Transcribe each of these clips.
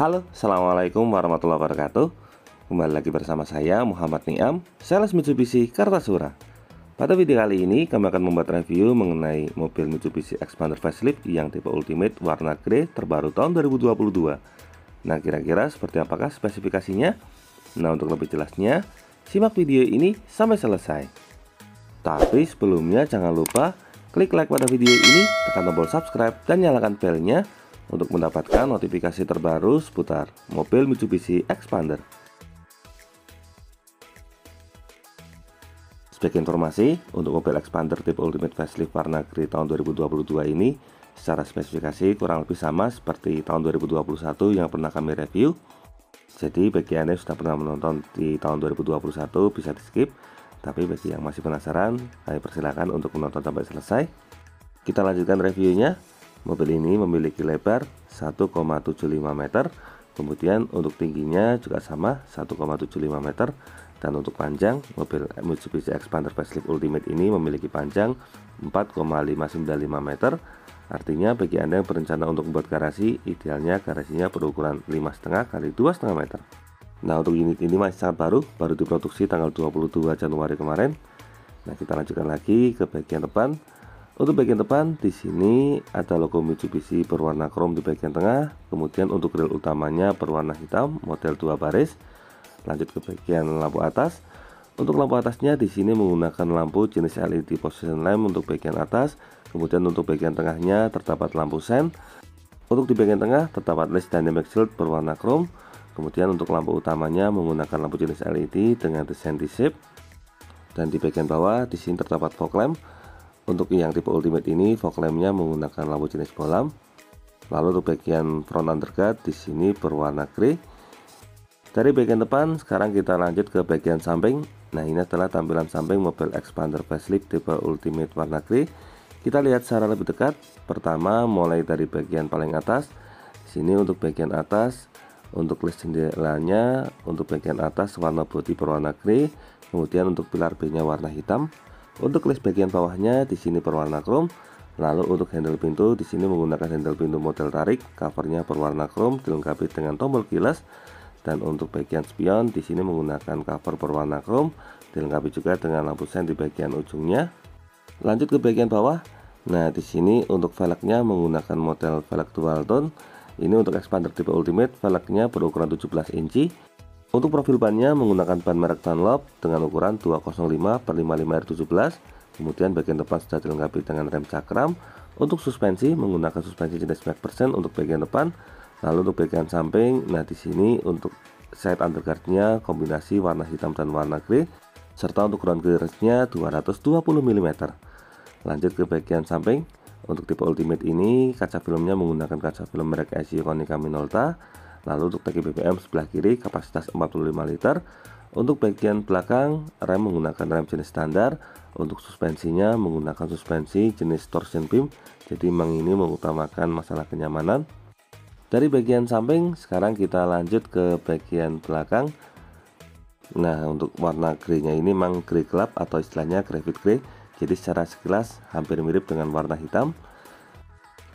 Halo, Assalamualaikum warahmatullahi wabarakatuh. Kembali lagi bersama saya Muhammad Niam, sales Mitsubishi Kartasura. Pada video kali ini kami akan membuat review mengenai mobil Mitsubishi Xpander Facelift yang tipe Ultimate warna grey terbaru tahun 2022. Nah, kira-kira seperti apakah spesifikasinya? Nah, untuk lebih jelasnya, simak video ini sampai selesai. Tapi sebelumnya jangan lupa klik like pada video ini, tekan tombol subscribe dan nyalakan belnya untuk mendapatkan notifikasi terbaru seputar mobil Mitsubishi Xpander. Sebagai informasi, untuk mobil Xpander tipe Ultimate Facelift warna grey tahun 2022 ini secara spesifikasi kurang lebih sama seperti tahun 2021 yang pernah kami review. Jadi bagi Anda yang sudah pernah menonton di tahun 2021 bisa di skip, tapi bagi yang masih penasaran, kami persilakan untuk menonton sampai selesai. Kita lanjutkan reviewnya. Mobil ini memiliki lebar 1,75 meter, kemudian untuk tingginya juga sama 1,75 meter, dan untuk panjang mobil Mitsubishi Xpander Facelift Ultimate ini memiliki panjang 4,595 meter. Artinya bagi Anda yang berencana untuk membuat garasi, idealnya garasinya berukuran 5,5 x 2,5 meter. Nah, untuk unit ini masih sangat baru diproduksi tanggal 22 Januari kemarin. Nah, kita lanjutkan lagi ke bagian depan. Untuk bagian depan di sini ada logo Mitsubishi berwarna krom di bagian tengah, kemudian untuk grill utamanya berwarna hitam model 2 baris. Lanjut ke bagian lampu atas. Untuk lampu atasnya di sini menggunakan lampu jenis LED position lamp untuk bagian atas, kemudian untuk bagian tengahnya terdapat lampu sen. Untuk di bagian tengah terdapat list dynamic shield berwarna krom, kemudian untuk lampu utamanya menggunakan lampu jenis LED dengan desain D-shape. Dan di bagian bawah di sini terdapat fog lamp. Untuk yang tipe Ultimate ini fog lampnya menggunakan lampu jenis bolam. Lalu untuk bagian front underguard di sini berwarna grey. Dari bagian depan sekarang kita lanjut ke bagian samping. Nah, ini adalah tampilan samping mobil Xpander Facelift tipe Ultimate warna grey. Kita lihat secara lebih dekat. Pertama mulai dari bagian paling atas. Di sini untuk bagian atas, untuk list jendelanya, untuk bagian atas warna bodi berwarna grey. Kemudian untuk pilar B-nya warna hitam. Untuk list bagian bawahnya di sini berwarna krom. Lalu untuk handle pintu di sini menggunakan handle pintu model tarik, covernya berwarna krom dilengkapi dengan tombol keyless. Dan untuk bagian spion di sini menggunakan cover berwarna krom dilengkapi juga dengan lampu sen di bagian ujungnya. Lanjut ke bagian bawah. Nah, di sini untuk velgnya menggunakan model velg dual tone. Ini untuk Xpander tipe Ultimate, velgnya berukuran 17 inci. Untuk profil bannya menggunakan ban merek Dunlop dengan ukuran 205/55R17. Kemudian bagian depan sudah dilengkapi dengan rem cakram. Untuk suspensi menggunakan suspensi jenis MacPherson untuk bagian depan. Lalu untuk bagian samping, nah di sini untuk side underguardnya kombinasi warna hitam dan warna grey, serta untuk ground clearance-nya 220 mm. Lanjut ke bagian samping. Untuk tipe Ultimate ini kaca filmnya menggunakan kaca film merek SU Konica Minolta. Lalu untuk tangki BBM sebelah kiri kapasitas 45 liter. Untuk bagian belakang rem menggunakan rem jenis standar. Untuk suspensinya menggunakan suspensi jenis torsion beam. Jadi memang ini mengutamakan masalah kenyamanan. Dari bagian samping sekarang kita lanjut ke bagian belakang. Nah, untuk warna grey-nya ini memang grey gelap atau istilahnya graphite grey. Jadi secara sekilas hampir mirip dengan warna hitam.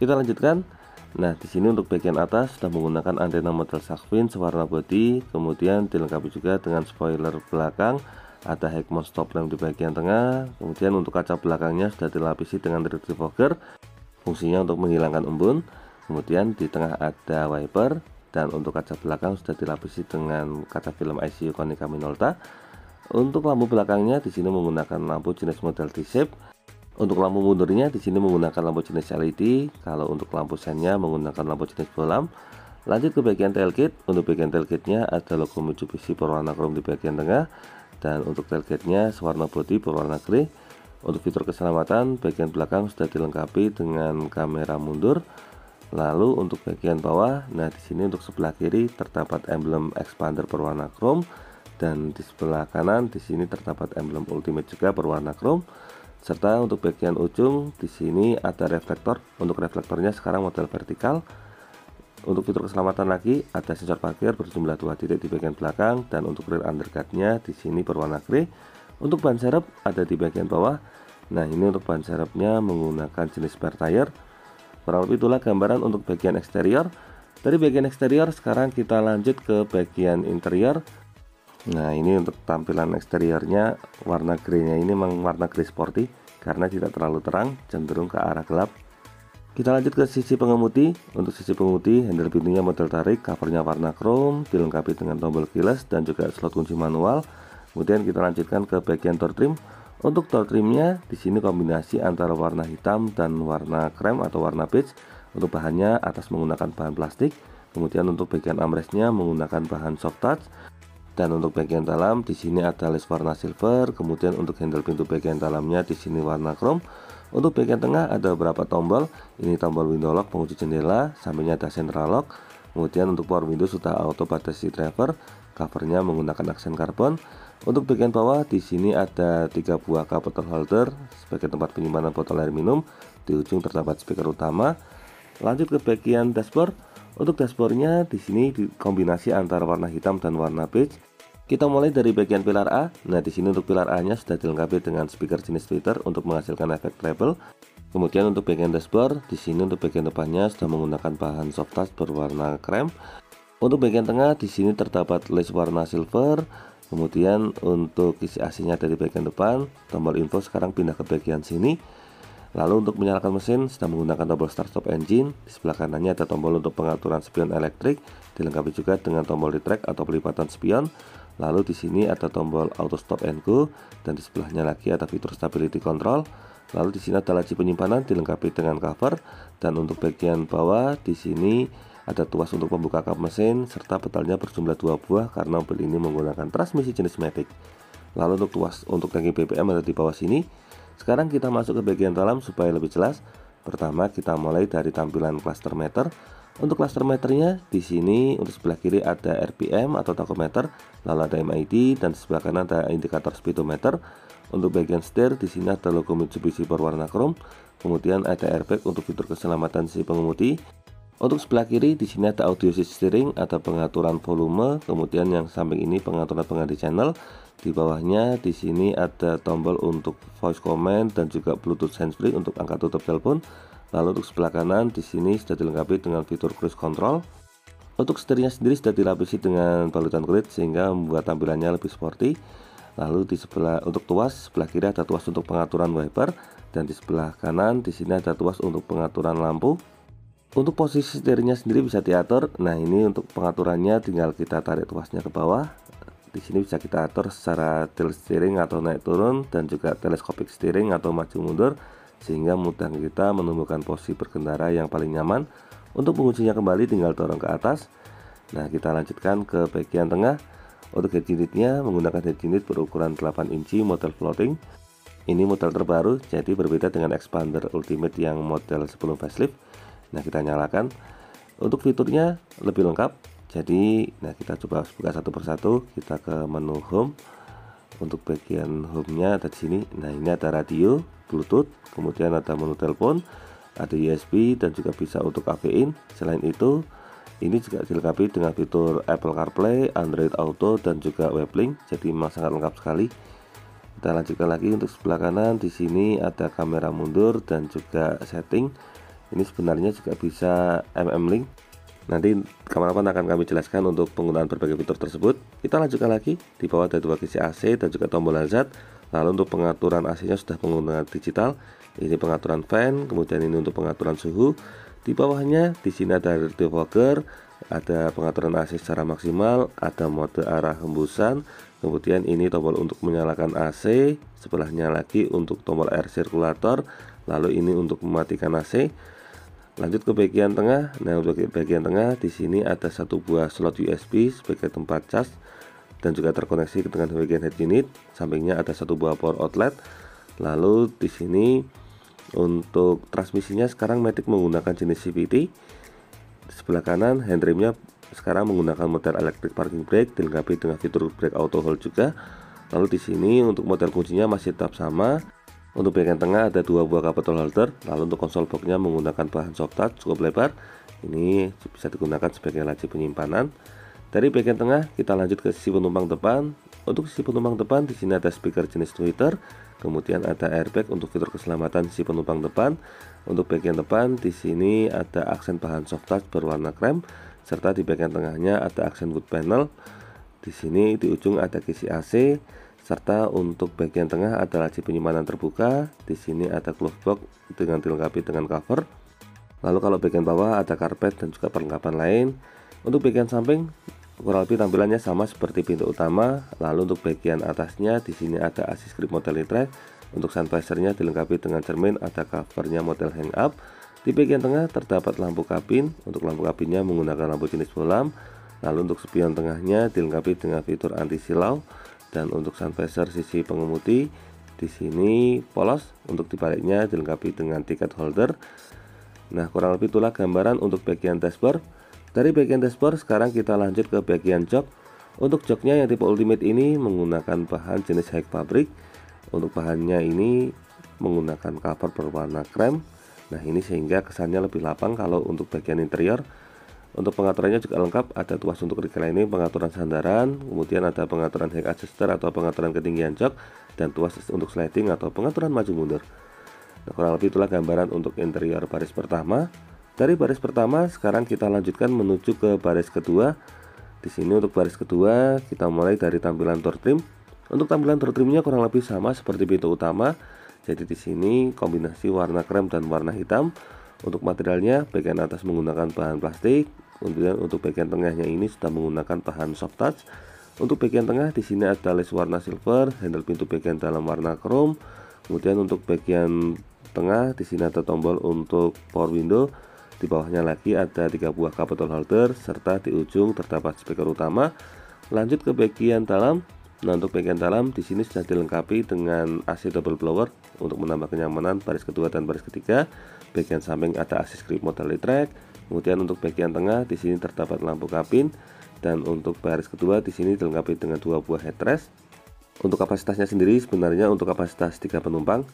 Kita lanjutkan. Nah, di sini untuk bagian atas sudah menggunakan antena model shark fin sewarna body, kemudian dilengkapi juga dengan spoiler belakang, ada head mount stop lamp di bagian tengah, kemudian untuk kaca belakangnya sudah dilapisi dengan rear defogger, fungsinya untuk menghilangkan embun, kemudian di tengah ada wiper, dan untuk kaca belakang sudah dilapisi dengan kaca film ICU Konica Minolta. Untuk lampu belakangnya di sini menggunakan lampu jenis model T-shape. Untuk lampu mundurnya di sini menggunakan lampu jenis LED. Kalau untuk lampu sennya menggunakan lampu jenis bolam. Lanjut ke bagian tailgate. Untuk bagian tailgate-nya ada logo Mitsubishi berwarna krom di bagian tengah. Dan untuk tailgate-nya sewarna body berwarna grey. Untuk fitur keselamatan bagian belakang sudah dilengkapi dengan kamera mundur. Lalu untuk bagian bawah, nah di sini untuk sebelah kiri terdapat emblem Xpander berwarna krom. Dan di sebelah kanan di sini terdapat emblem Ultimate juga berwarna krom. Serta untuk bagian ujung di sini ada reflektor. Untuk reflektornya sekarang model vertikal. Untuk fitur keselamatan lagi ada sensor parkir berjumlah 2 titik di bagian belakang, dan untuk rear underguardnya di sini berwarna grey. Untuk ban serep ada di bagian bawah. Nah, ini untuk ban serepnya menggunakan jenis spare tire. Kurang lebih itulah gambaran untuk bagian eksterior. Dari bagian eksterior, sekarang kita lanjut ke bagian interior. Nah, ini untuk tampilan eksteriornya, warna grey-nya ini memang warna grey sporty karena tidak terlalu terang, cenderung ke arah gelap. Kita lanjut ke sisi pengemudi. Untuk sisi pengemudi, handle pintunya model tarik, covernya warna chrome, dilengkapi dengan tombol keyless dan juga slot kunci manual. Kemudian kita lanjutkan ke bagian door trim. Untuk door trimnya, di sini kombinasi antara warna hitam dan warna krem atau warna beige. Untuk bahannya atas menggunakan bahan plastik, kemudian untuk bagian armrestnya menggunakan bahan soft touch, dan untuk bagian dalam di sini ada list warna silver. Kemudian untuk handle pintu bagian dalamnya di sini warna chrome. Untuk bagian tengah ada beberapa tombol. Ini tombol window lock pengunci jendela, sampingnya ada central lock. Kemudian untuk power window sudah auto pada si driver, covernya menggunakan aksen karbon. Untuk bagian bawah di sini ada 3 buah cup bottle holder sebagai tempat penyimpanan botol air minum. Di ujung terdapat speaker utama. Lanjut ke bagian dashboard. Untuk dashboardnya di sini kombinasi antara warna hitam dan warna beige. Kita mulai dari bagian pilar A. Nah, di sini untuk pilar A-nya sudah dilengkapi dengan speaker jenis tweeter untuk menghasilkan efek treble. Kemudian untuk bagian dashboard, di sini untuk bagian depannya sudah menggunakan bahan soft touch berwarna krem. Untuk bagian tengah di sini terdapat lace warna silver. Kemudian untuk isi AC-nya dari bagian depan, tombol info sekarang pindah ke bagian sini. Lalu untuk menyalakan mesin sudah menggunakan tombol start stop engine. Di sebelah kanannya ada tombol untuk pengaturan spion elektrik, dilengkapi juga dengan tombol retract atau pelipatan spion. Lalu di sini ada tombol auto stop and go, dan di sebelahnya lagi ada fitur stability control. Lalu di sini ada laci penyimpanan dilengkapi dengan cover, dan untuk bagian bawah di sini ada tuas untuk pembuka kap mesin serta pedalnya berjumlah 2 buah karena mobil ini menggunakan transmisi jenis matic. Lalu untuk tuas untuk tangki BBM ada di bawah sini. Sekarang kita masuk ke bagian dalam supaya lebih jelas. Pertama kita mulai dari tampilan cluster meter. Untuk cluster meternya di sini untuk sebelah kiri ada RPM atau tachometer, lalu ada MID, dan sebelah kanan ada indikator speedometer. Untuk bagian setir di sini ada logo Mitsubishi berwarna chrome. Kemudian ada airbag untuk fitur keselamatan si pengemudi. Untuk sebelah kiri di sini ada audio assist steering, ada pengaturan volume, kemudian yang samping ini pengaturan pengganti channel. Di bawahnya di sini ada tombol untuk voice command dan juga Bluetooth handsfree untuk angkat tutup telepon. Lalu untuk sebelah kanan di sini sudah dilengkapi dengan fitur cruise control. Untuk setirnya sendiri sudah dilapisi dengan balutan kulit sehingga membuat tampilannya lebih sporty. Lalu di sebelah untuk tuas sebelah kiri ada tuas untuk pengaturan wiper, dan di sebelah kanan di sini ada tuas untuk pengaturan lampu. Untuk posisi setirnya sendiri bisa diatur. Nah, ini untuk pengaturannya tinggal kita tarik tuasnya ke bawah. Di sini bisa kita atur secara tilt steering atau naik turun, dan juga telescopic steering atau maju mundur, sehingga mudah kita menemukan posisi berkendara yang paling nyaman. Untuk menguncinya kembali tinggal dorong ke atas. Nah, kita lanjutkan ke bagian tengah. Untuk head unitnya menggunakan head unit berukuran 8 inci model floating. Ini model terbaru, jadi berbeda dengan Expander Ultimate yang model sebelum facelift. Nah, kita nyalakan. Untuk fiturnya lebih lengkap. Jadi, nah kita coba buka satu persatu. Kita ke menu home. Untuk bagian home-nya ada di sini. Nah, ini ada radio, Bluetooth, kemudian ada menu telepon, ada USB, dan juga bisa untuk AV in. Selain itu, ini juga dilengkapi dengan fitur Apple CarPlay, Android Auto, dan juga WebLink. Jadi memang sangat lengkap sekali. Kita lanjutkan lagi untuk sebelah kanan. Di sini ada kamera mundur dan juga setting. Ini sebenarnya juga bisa MM-Link. Nanti kapan-kapan akan kami jelaskan untuk penggunaan berbagai fitur tersebut. Kita lanjutkan lagi. Di bawah ada 2 kisi AC dan juga tombol hazard. Lalu untuk pengaturan AC-nya sudah menggunakan digital. Ini pengaturan fan, kemudian ini untuk pengaturan suhu. Di bawahnya di sini ada defogger, ada pengaturan AC secara maksimal, ada mode arah hembusan. Kemudian ini tombol untuk menyalakan AC, sebelahnya lagi untuk tombol air circulator. Lalu ini untuk mematikan AC. Lanjut ke bagian tengah. Nah, untuk bagian tengah di sini ada 1 buah slot USB sebagai tempat cas dan juga terkoneksi dengan bagian head unit. Sampingnya ada 1 buah power outlet. Lalu di sini untuk transmisinya sekarang Matic menggunakan jenis CVT. Di sebelah kanan handremnya sekarang menggunakan model electric parking brake dilengkapi dengan fitur brake auto hold juga. Lalu di sini untuk model kuncinya masih tetap sama. Untuk bagian tengah ada 2 buah cup bottle holder. Lalu untuk konsol boxnya menggunakan bahan soft touch cukup lebar. Ini bisa digunakan sebagai laci penyimpanan. Dari bagian tengah kita lanjut ke sisi penumpang depan. Untuk sisi penumpang depan di sini ada speaker jenis tweeter. Kemudian ada airbag untuk fitur keselamatan sisi penumpang depan. Untuk bagian depan di sini ada aksen bahan soft touch berwarna krem. serta di bagian tengahnya ada aksen wood panel. Di sini di ujung ada kisi AC, serta untuk bagian tengah ada laci penyimpanan terbuka. Di sini ada glove box dengan dilengkapi dengan cover. Lalu kalau bagian bawah ada karpet dan juga perlengkapan lain. Untuk bagian samping kurang lebih tampilannya sama seperti pintu utama. Lalu untuk bagian atasnya di sini ada assist grip model track. Untuk sun visornya dilengkapi dengan cermin, ada covernya model hang up. Di bagian tengah terdapat lampu kabin. Untuk lampu kabinnya menggunakan lampu jenis bolam. Lalu untuk spion tengahnya dilengkapi dengan fitur anti silau, dan untuk sun visor sisi pengemudi di sini polos. Untuk dibaliknya dilengkapi dengan tiket holder. Nah, kurang lebih itulah gambaran untuk bagian dashboard. Dari bagian dashboard sekarang kita lanjut ke bagian jok. Untuk joknya yang tipe Ultimate ini menggunakan bahan jenis high fabric. Untuk bahannya ini menggunakan cover berwarna krem. Nah, ini sehingga kesannya lebih lapang kalau untuk bagian interior. Untuk pengaturannya juga lengkap, ada tuas untuk reclining, pengaturan sandaran, kemudian ada pengaturan height adjuster atau pengaturan ketinggian jok, dan tuas untuk sliding atau pengaturan maju mundur. Nah, kurang lebih itulah gambaran untuk interior baris pertama. Dari baris pertama sekarang kita lanjutkan menuju ke baris kedua. Di sini untuk baris kedua kita mulai dari tampilan door trim. Untuk tampilan door trimnya kurang lebih sama seperti pintu utama. Jadi di sini kombinasi warna krem dan warna hitam. Untuk materialnya bagian atas menggunakan bahan plastik, kemudian untuk bagian tengahnya ini sudah menggunakan bahan soft touch. Untuk bagian tengah di sini ada list warna silver, handle pintu bagian dalam warna chrome. Kemudian untuk bagian tengah di sini ada tombol untuk power window. Di bawahnya lagi ada 3 buah cup bottle holder, serta di ujung terdapat speaker utama. Lanjut ke bagian dalam. Nah, untuk bagian dalam di sini sudah dilengkapi dengan AC double blower untuk menambah kenyamanan baris kedua dan baris ketiga. Bagian samping ada assist grip model track. Kemudian untuk bagian tengah di sini terdapat lampu kabin, dan untuk baris kedua di sini dilengkapi dengan 2 buah headrest. Untuk kapasitasnya sendiri sebenarnya untuk kapasitas 3 penumpang.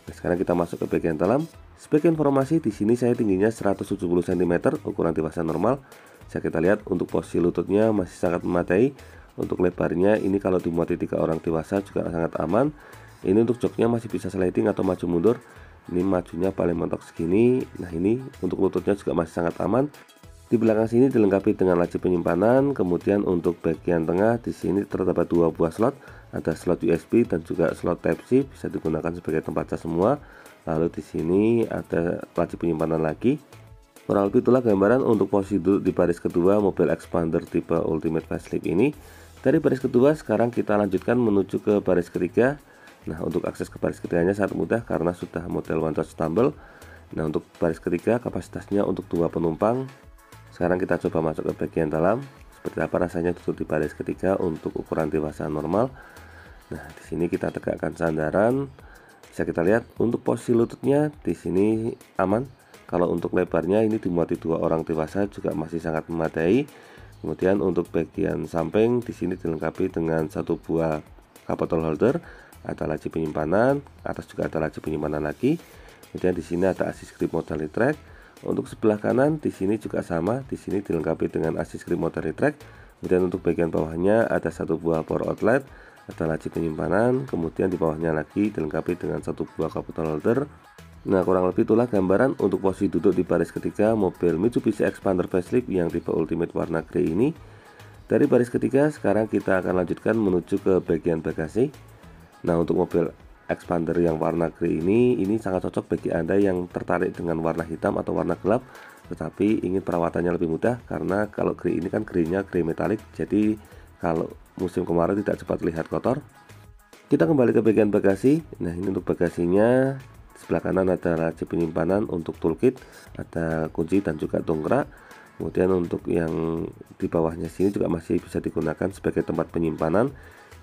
Nah, sekarang kita masuk ke bagian dalam. Sebagai informasi di sini saya tingginya 170 cm, ukuran dewasa normal. Bisa kita lihat untuk posisi lututnya masih sangat memadai. Untuk lebarnya ini kalau dimuati 3 orang dewasa juga sangat aman. Ini untuk joknya masih bisa sliding atau maju mundur. Ini majunya paling mentok segini. Nah, ini untuk lututnya juga masih sangat aman. Di belakang sini dilengkapi dengan laci penyimpanan. Kemudian untuk bagian tengah di sini terdapat 2 buah slot. Ada slot USB dan juga slot Type-C, bisa digunakan sebagai tempat cas semua. Lalu di sini ada laci penyimpanan lagi. Kurang lebih itulah gambaran untuk posisi duduk di baris kedua mobil Expander tipe Ultimate Facelift ini. Dari baris kedua sekarang kita lanjutkan menuju ke baris ketiga. Nah, untuk akses ke baris ketiganya sangat mudah karena sudah model one touch tumble. Nah, untuk baris ketiga kapasitasnya untuk 2 penumpang. Sekarang kita coba masuk ke bagian dalam. Seperti apa rasanya duduk di baris ketiga untuk ukuran dewasa normal. Nah, di sini kita tegakkan sandaran. Bisa kita lihat untuk posisi lututnya di sini aman. Kalau untuk lebarnya ini dimuati 2 orang dewasa juga masih sangat memadai. Kemudian untuk bagian samping di sini dilengkapi dengan 1 buah cup bottle holder, ada laci penyimpanan, atas juga ada laci penyimpanan lagi. Kemudian di sini ada assist grip model track. Untuk sebelah kanan di sini juga sama, di sini dilengkapi dengan assist grip model track. Kemudian untuk bagian bawahnya ada 1 buah power outlet, ada laci penyimpanan, kemudian di bawahnya lagi dilengkapi dengan 1 buah cup bottle holder. Nah, kurang lebih itulah gambaran untuk posisi duduk di baris ketiga mobil Mitsubishi Expander Facelift yang tipe Ultimate warna grey ini. Dari baris ketiga sekarang kita akan lanjutkan menuju ke bagian bagasi. Nah, untuk mobil Expander yang warna grey ini sangat cocok bagi Anda yang tertarik dengan warna hitam atau warna gelap, tetapi ingin perawatannya lebih mudah karena kalau grey ini kan greynya grey metalik, jadi kalau musim kemarau tidak cepat terlihat kotor. Kita kembali ke bagian bagasi. Nah, ini untuk bagasinya. Sebelah kanan ada laci penyimpanan untuk toolkit, ada kunci dan juga dongkrak. Kemudian untuk yang di bawahnya sini juga masih bisa digunakan sebagai tempat penyimpanan.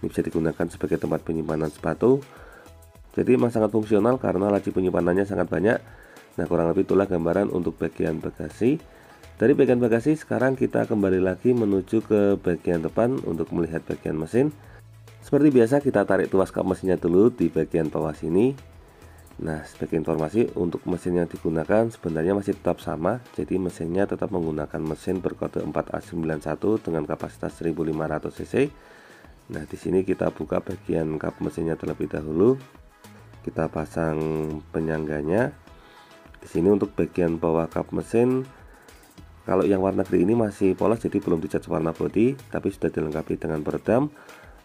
Ini bisa digunakan sebagai tempat penyimpanan sepatu. Jadi memang sangat fungsional karena laci penyimpanannya sangat banyak. Nah, kurang lebih itulah gambaran untuk bagian bagasi. Dari bagian bagasi sekarang kita kembali lagi menuju ke bagian depan untuk melihat bagian mesin. Seperti biasa kita tarik tuas kap mesinnya dulu di bagian bawah sini. Nah, sebagai informasi untuk mesin yang digunakan sebenarnya masih tetap sama. Jadi mesinnya tetap menggunakan mesin berkode 4A91 dengan kapasitas 1500 cc. Nah, di sini kita buka bagian kap mesinnya terlebih dahulu. Kita pasang penyangganya. Di sini untuk bagian bawah kap mesin Kalau yang warna grey ini masih polos, jadi belum dicat warna bodi, tapi sudah dilengkapi dengan peredam.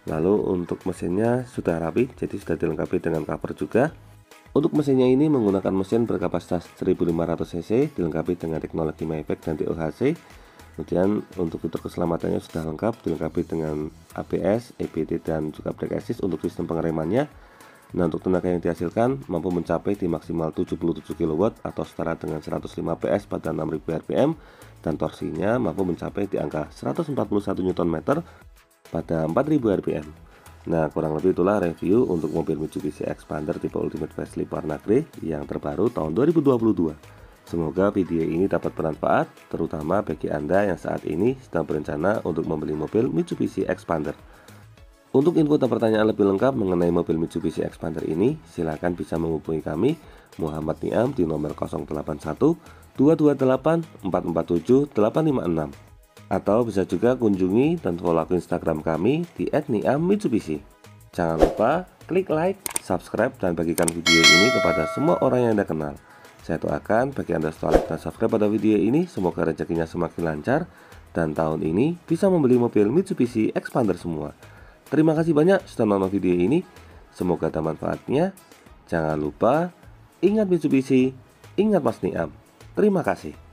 Lalu untuk mesinnya sudah rapi, jadi sudah dilengkapi dengan cover juga. Untuk mesinnya ini menggunakan mesin berkapasitas 1500 cc, dilengkapi dengan teknologi Maybach dan TOHC. Kemudian untuk fitur keselamatannya sudah lengkap, dilengkapi dengan ABS, EBD, dan juga brake assist untuk sistem pengeremannya. Nah, untuk tenaga yang dihasilkan mampu mencapai di maksimal 77 kW atau setara dengan 105 PS pada 6000 rpm, dan torsinya mampu mencapai di angka 141 Nm pada 4000 rpm. Nah, kurang lebih itulah review untuk mobil Mitsubishi Xpander tipe Ultimate Facelift warna grey yang terbaru tahun 2022. Semoga video ini dapat bermanfaat, terutama bagi Anda yang saat ini sedang berencana untuk membeli mobil Mitsubishi Xpander. Untuk info dan pertanyaan lebih lengkap mengenai mobil Mitsubishi Xpander ini, silakan bisa menghubungi kami, Muhammad Niam, di nomor 081 228 447 856. Atau bisa juga kunjungi dan follow akun Instagram kami di @niammitsubishi. Jangan lupa klik like, subscribe, dan bagikan video ini kepada semua orang yang Anda kenal. Saya doakan bagi Anda setelah like dan subscribe pada video ini, semoga rezekinya semakin lancar dan tahun ini bisa membeli mobil Mitsubishi Xpander semua. Terima kasih banyak sudah nonton video ini, semoga ada manfaatnya. Jangan lupa ingat Mitsubishi, ingat Mas Niam. Terima kasih.